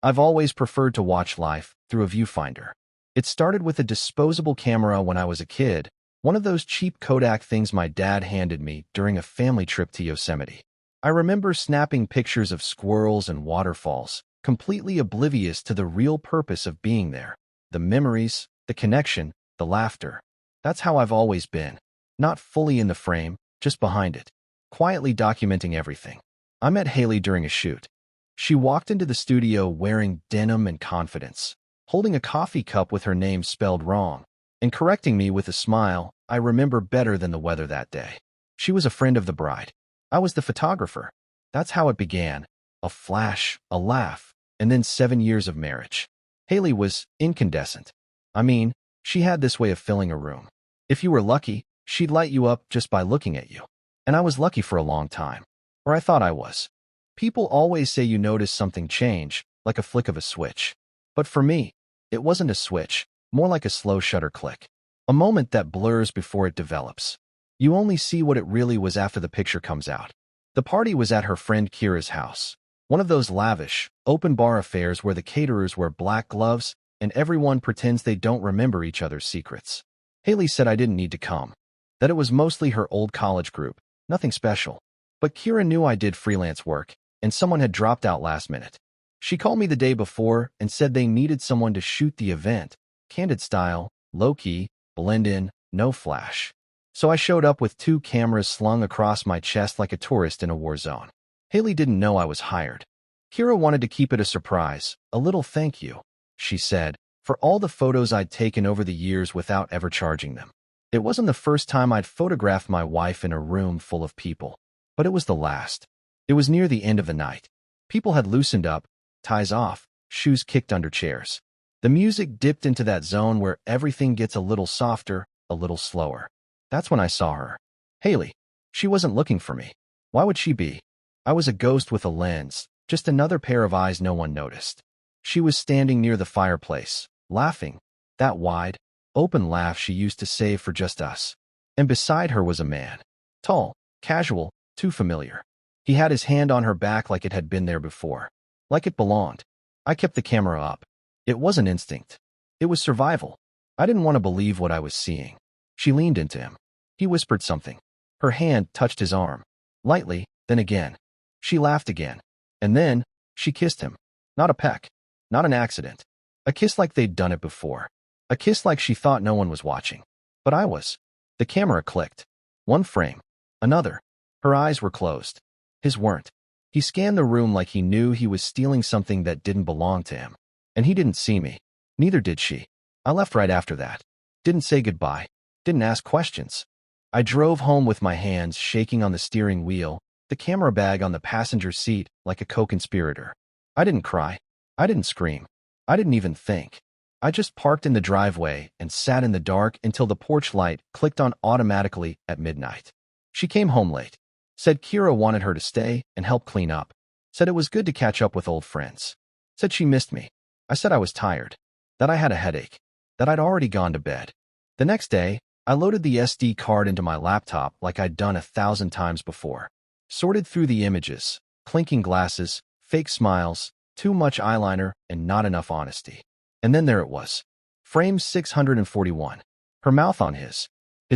I've always preferred to watch life through a viewfinder. It started with a disposable camera when I was a kid, one of those cheap Kodak things my dad handed me during a family trip to Yosemite. I remember snapping pictures of squirrels and waterfalls, completely oblivious to the real purpose of being there. The memories, the connection, the laughter. That's how I've always been. Not fully in the frame, just behind it, quietly documenting everything. I met Haley during a shoot. She walked into the studio wearing denim and confidence, holding a coffee cup with her name spelled wrong, and correcting me with a smile I remember better than the weather that day. She was a friend of the bride. I was the photographer. That's how it began. A flash, a laugh, and then 7 years of marriage. Haley was incandescent. I mean, she had this way of filling a room. If you were lucky, she'd light you up just by looking at you. And I was lucky for a long time. Or I thought I was. People always say you notice something change, like a flick of a switch. But for me, it wasn't a switch, more like a slow shutter click. A moment that blurs before it develops. You only see what it really was after the picture comes out. The party was at her friend Kira's house. One of those lavish, open-bar affairs where the caterers wear black gloves and everyone pretends they don't remember each other's secrets. Haley said I didn't need to come, that it was mostly her old college group, nothing special. But Kira knew I did freelance work, and someone had dropped out last minute. She called me the day before and said they needed someone to shoot the event, candid style, low-key, blend in, no flash. So I showed up with 2 cameras slung across my chest like a tourist in a war zone. Haley didn't know I was hired. Kira wanted to keep it a surprise, a little thank you, she said, for all the photos I'd taken over the years without ever charging them. It wasn't the first time I'd photographed my wife in a room full of people, but it was the last. It was near the end of the night. People had loosened up, ties off, shoes kicked under chairs. The music dipped into that zone where everything gets a little softer, a little slower. That's when I saw her. Haley. She wasn't looking for me. Why would she be? I was a ghost with a lens, just another pair of eyes no one noticed. She was standing near the fireplace, laughing, that wide, open laugh she used to save for just us. And beside her was a man. Tall, casual, too familiar. He had his hand on her back like it had been there before. Like it belonged. I kept the camera up. It wasn't instinct. It was survival. I didn't want to believe what I was seeing. She leaned into him. He whispered something. Her hand touched his arm. Lightly, then again. She laughed again. And then, she kissed him. Not a peck. Not an accident. A kiss like they'd done it before. A kiss like she thought no one was watching. But I was. The camera clicked. One frame. Another. Her eyes were closed. His weren't. He scanned the room like he knew he was stealing something that didn't belong to him. And he didn't see me. Neither did she. I left right after that. Didn't say goodbye. Didn't ask questions. I drove home with my hands shaking on the steering wheel, the camera bag on the passenger seat like a co-conspirator. I didn't cry. I didn't scream. I didn't even think. I just parked in the driveway and sat in the dark until the porch light clicked on automatically at midnight. She came home late. Said Kira wanted her to stay and help clean up. Said it was good to catch up with old friends. Said she missed me. I said I was tired. That I had a headache. That I'd already gone to bed. The next day, I loaded the SD card into my laptop like I'd done 1,000 times before. Sorted through the images, clinking glasses, fake smiles, too much eyeliner, and not enough honesty. And then there it was. Frame 641. Her mouth on his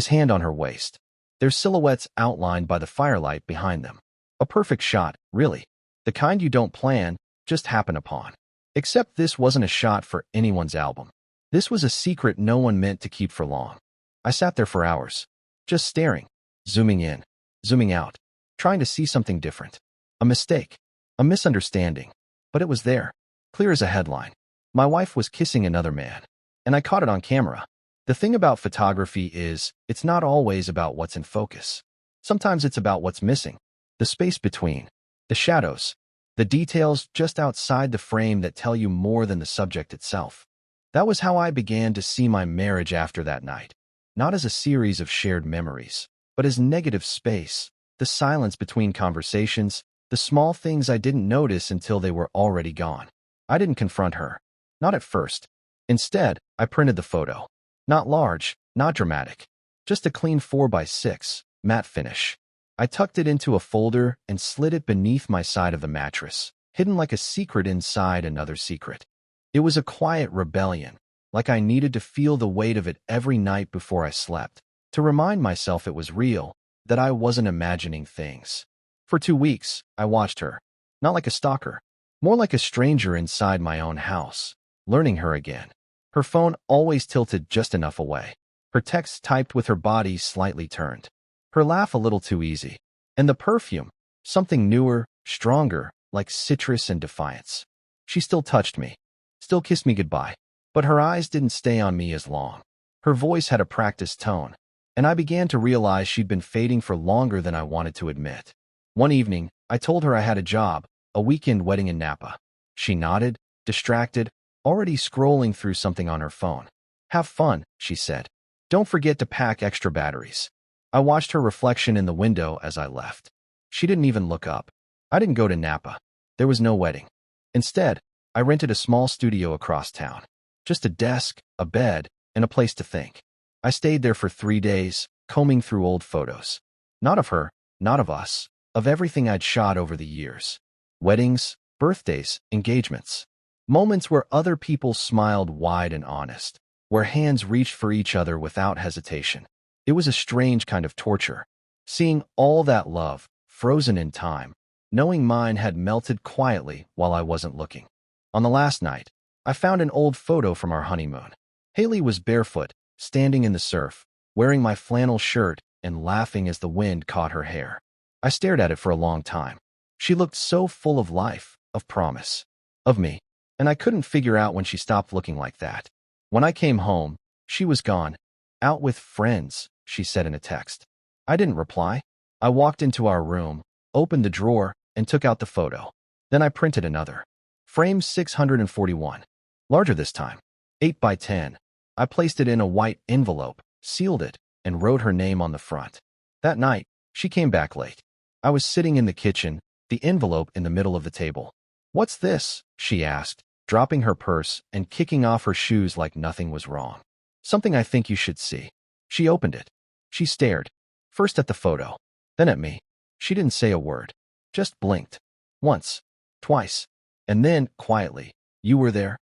hand on her waist. Their silhouettes outlined by the firelight behind them. A perfect shot, really. The kind you don't plan, just happen upon. Except this wasn't a shot for anyone's album. This was a secret no one meant to keep for long. I sat there for hours, just staring, zooming in, zooming out, trying to see something different. A mistake, a misunderstanding, but it was there, clear as a headline. My wife was kissing another man, and I caught it on camera. The thing about photography is, it's not always about what's in focus. Sometimes it's about what's missing, the space between, the shadows, the details just outside the frame that tell you more than the subject itself. That was how I began to see my marriage after that night. Not as a series of shared memories, but as negative space, the silence between conversations, the small things I didn't notice until they were already gone. I didn't confront her. Not at first. Instead, I printed the photo. Not large, not dramatic. Just a clean 4x6, matte finish. I tucked it into a folder and slid it beneath my side of the mattress, hidden like a secret inside another secret. It was a quiet rebellion, like I needed to feel the weight of it every night before I slept, to remind myself it was real, that I wasn't imagining things. For 2 weeks, I watched her, not like a stalker, more like a stranger inside my own house, learning her again. Her phone always tilted just enough away. Her texts typed with her body slightly turned. Her laugh a little too easy. And the perfume, something newer, stronger, like citrus and defiance. She still touched me, still kissed me goodbye, but her eyes didn't stay on me as long. Her voice had a practiced tone, and I began to realize she'd been fading for longer than I wanted to admit. One evening, I told her I had a job, a weekend wedding in Napa. She nodded, distracted, already scrolling through something on her phone. Have fun, she said. Don't forget to pack extra batteries. I watched her reflection in the window as I left. She didn't even look up. I didn't go to Napa. There was no wedding. Instead, I rented a small studio across town. Just a desk, a bed, and a place to think. I stayed there for 3 days, combing through old photos. Not of her, not of us, of everything I'd shot over the years. Weddings, birthdays, engagements. Moments where other people smiled wide and honest, where hands reached for each other without hesitation. It was a strange kind of torture, seeing all that love, frozen in time, knowing mine had melted quietly while I wasn't looking. On the last night, I found an old photo from our honeymoon. Haley was barefoot, standing in the surf, wearing my flannel shirt and laughing as the wind caught her hair. I stared at it for a long time. She looked so full of life, of promise, of me, and I couldn't figure out when she stopped looking like that. When I came home, she was gone. Out with friends, she said in a text. I didn't reply. I walked into our room, opened the drawer, and took out the photo. Then I printed another. Frame 641. Larger this time. 8 by 10. I placed it in a white envelope, sealed it, and wrote her name on the front. That night, she came back late. I was sitting in the kitchen, the envelope in the middle of the table. What's this? She asked, dropping her purse and kicking off her shoes like nothing was wrong. Something I think you should see. She opened it. She stared, first at the photo, then at me. She didn't say a word, just blinked. Once, twice, and then, quietly, you were there?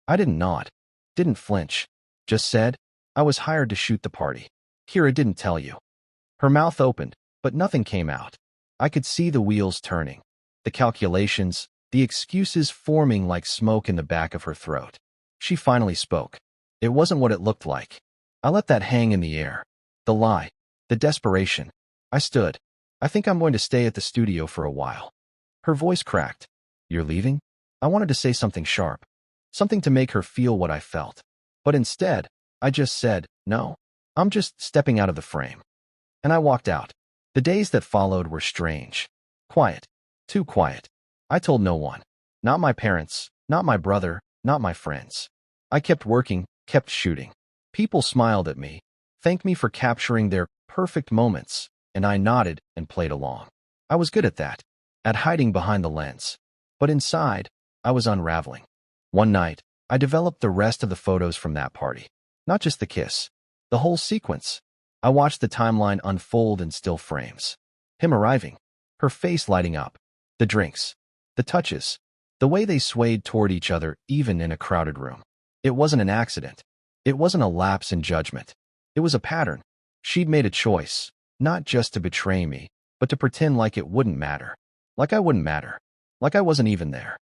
I didn't nod, didn't flinch, just said, I was hired to shoot the party. Kira didn't tell you. Her mouth opened, but nothing came out. I could see the wheels turning, the calculations, the excuses forming like smoke in the back of her throat. She finally spoke. It wasn't what it looked like. I let that hang in the air. The lie, the desperation. I stood. I think I'm going to stay at the studio for a while. Her voice cracked. You're leaving? I wanted to say something sharp, something to make her feel what I felt. But instead, I just said, no, I'm just stepping out of the frame. And I walked out. The days that followed were strange. Quiet. Too quiet. I told no one. Not my parents, not my brother, not my friends. I kept working, kept shooting. People smiled at me, thanked me for capturing their perfect moments, and I nodded and played along. I was good at that, at hiding behind the lens. But inside, I was unraveling. One night, I developed the rest of the photos from that party. Not just the kiss, the whole sequence. I watched the timeline unfold in still frames. Him arriving, her face lighting up, the drinks, the touches, the way they swayed toward each other even in a crowded room. It wasn't an accident. It wasn't a lapse in judgment. It was a pattern. She'd made a choice, not just to betray me, but to pretend like it wouldn't matter. Like I wouldn't matter. Like I wasn't even there.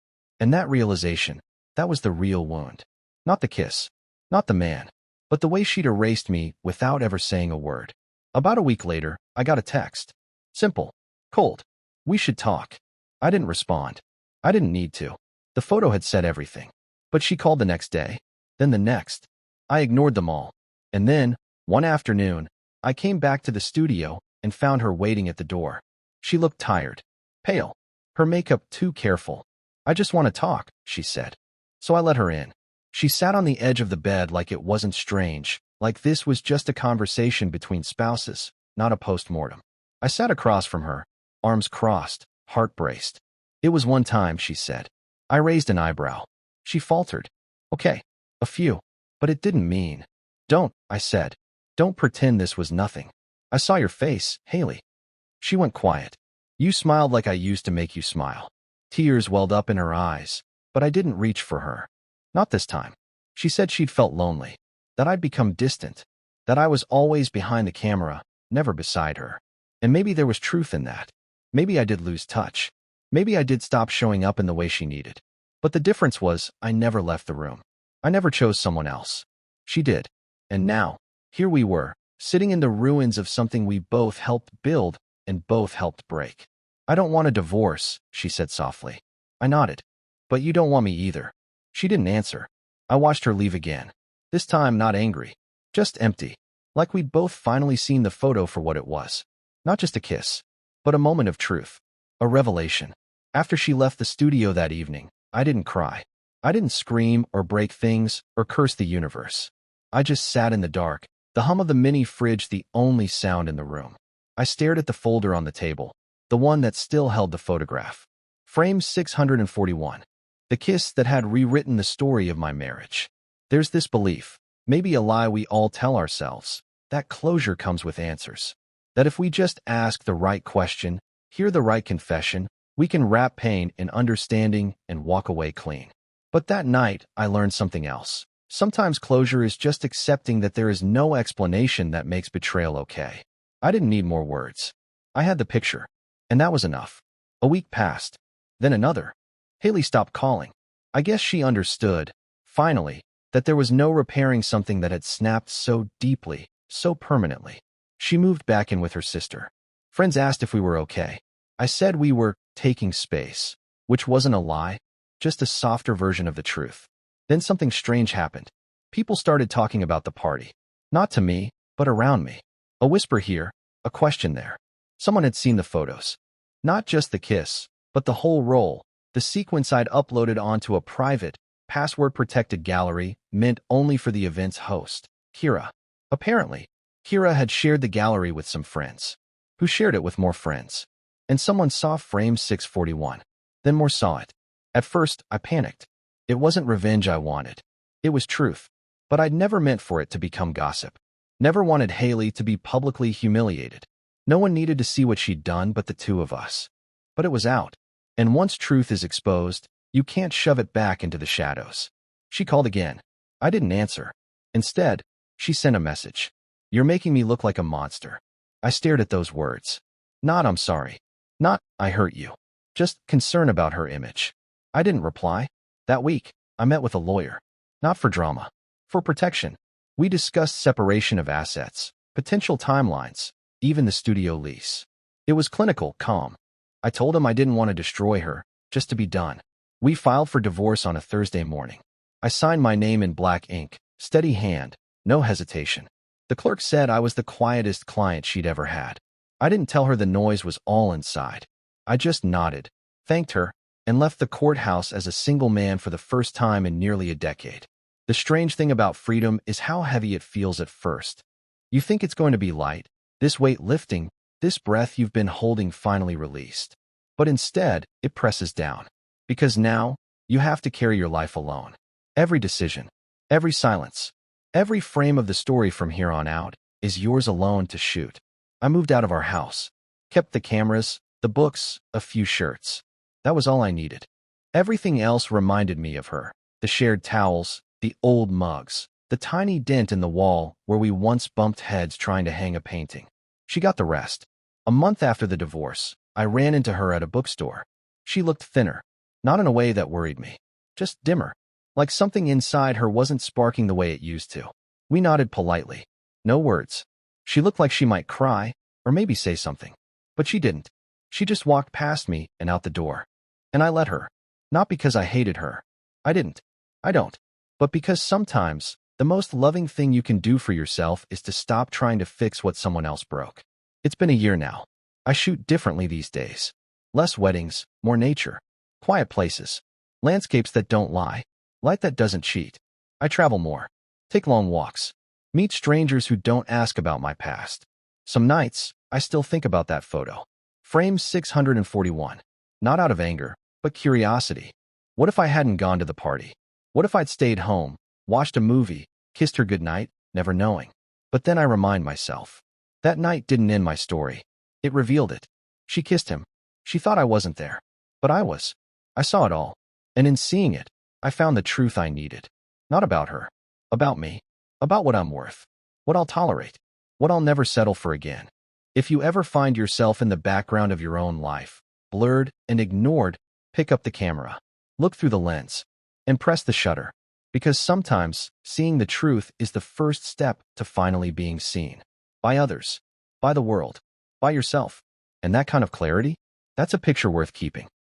And that realization, that was the real wound. Not the kiss, not the man, but the way she'd erased me without ever saying a word. About a week later, I got a text. Simple. Cold. We should talk. I didn't respond. I didn't need to. The photo had said everything. But she called the next day, then the next. I ignored them all. And then, one afternoon, I came back to the studio and found her waiting at the door. She looked tired, pale, her makeup too careful. I just want to talk, she said. So I let her in. She sat on the edge of the bed like it wasn't strange, like this was just a conversation between spouses, not a post-mortem. I sat across from her, arms crossed, heart braced. It was one time, she said. I raised an eyebrow. She faltered. Okay, a few. But it didn't mean. Don't, I said. Don't pretend this was nothing. I saw your face, Haley. She went quiet. You smiled like I used to make you smile. Tears welled up in her eyes, but I didn't reach for her. Not this time. She said she'd felt lonely, that I'd become distant, that I was always behind the camera, never beside her. And maybe there was truth in that. Maybe I did lose touch. Maybe I did stop showing up in the way she needed. But the difference was I never left the room. I never chose someone else. She did. And now, here we were, sitting in the ruins of something we both helped build and both helped break. I don't want a divorce, she said softly. I nodded. But you don't want me either. She didn't answer. I watched her leave again. This time not angry, just empty, like we'd both finally seen the photo for what it was. Not just a kiss, but a moment of truth, a revelation. After she left the studio that evening, I didn't cry. I didn't scream or break things or curse the universe. I just sat in the dark, the hum of the mini fridge the only sound in the room. I stared at the folder on the table, the one that still held the photograph. Frame 641. The kiss that had rewritten the story of my marriage. There's this belief, maybe a lie we all tell ourselves, that closure comes with answers. That if we just ask the right question, hear the right confession, we can wrap pain in understanding and walk away clean. But that night, I learned something else. Sometimes closure is just accepting that there is no explanation that makes betrayal okay. I didn't need more words. I had the picture, and that was enough. A week passed, then another. Haley stopped calling. I guess she understood, finally, that there was no repairing something that had snapped so deeply, so permanently. She moved back in with her sister. Friends asked if we were okay. I said we were taking space, which wasn't a lie, just a softer version of the truth. Then something strange happened. People started talking about the party. Not to me, but around me. A whisper here, a question there. Someone had seen the photos. Not just the kiss, but the whole roll, the sequence I'd uploaded onto a private, password-protected gallery meant only for the event's host, Kira. Apparently, Kira had shared the gallery with some friends, who shared it with more friends. And someone saw frame 641. Then more saw it. At first, I panicked. It wasn't revenge I wanted. It was truth. But I'd never meant for it to become gossip. Never wanted Haley to be publicly humiliated. No one needed to see what she'd done but the two of us. But it was out. And once truth is exposed, you can't shove it back into the shadows. She called again. I didn't answer. Instead, she sent a message. You're making me look like a monster. I stared at those words. Not I'm sorry. Not I hurt you. Just concern about her image. I didn't reply. That week, I met with a lawyer. Not for drama. For protection. We discussed separation of assets, potential timelines, even the studio lease. It was clinical, calm. I told him I didn't want to destroy her, just to be done. We filed for divorce on a Thursday morning. I signed my name in black ink, steady hand, no hesitation. The clerk said I was the quietest client she'd ever had. I didn't tell her the noise was all inside. I just nodded, thanked her, and left the courthouse as a single man for the first time in nearly a decade. The strange thing about freedom is how heavy it feels at first. You think it's going to be light, this weight lifting, this breath you've been holding finally released. But instead, it presses down. Because now, you have to carry your life alone. Every decision, every silence, every frame of the story from here on out is yours alone to shoot. I moved out of our house, kept the cameras, the books, a few shirts. That was all I needed. Everything else reminded me of her. The shared towels, the old mugs, the tiny dent in the wall where we once bumped heads trying to hang a painting. She got the rest. A month after the divorce, I ran into her at a bookstore. She looked thinner, not in a way that worried me, just dimmer. Like something inside her wasn't sparking the way it used to. We nodded politely. No words. She looked like she might cry, or maybe say something. But she didn't. She just walked past me and out the door. And I let her. Not because I hated her. I didn't. I don't. But because sometimes, the most loving thing you can do for yourself is to stop trying to fix what someone else broke. It's been a year now. I shoot differently these days. Less weddings, more nature. Quiet places. Landscapes that don't lie. Light that doesn't cheat. I travel more. Take long walks. Meet strangers who don't ask about my past. Some nights, I still think about that photo. Frame 641. Not out of anger, but curiosity. What if I hadn't gone to the party? What if I'd stayed home, watched a movie, kissed her goodnight, never knowing? But then I remind myself. That night didn't end my story. It revealed it. She kissed him. She thought I wasn't there. But I was. I saw it all, and in seeing it, I found the truth I needed. Not about her, about me, about what I'm worth, what I'll tolerate, what I'll never settle for again. If you ever find yourself in the background of your own life, blurred and ignored, pick up the camera, look through the lens, and press the shutter. Because sometimes seeing the truth is the first step to finally being seen. By others, by the world, by yourself. And that kind of clarity, that's a picture worth keeping.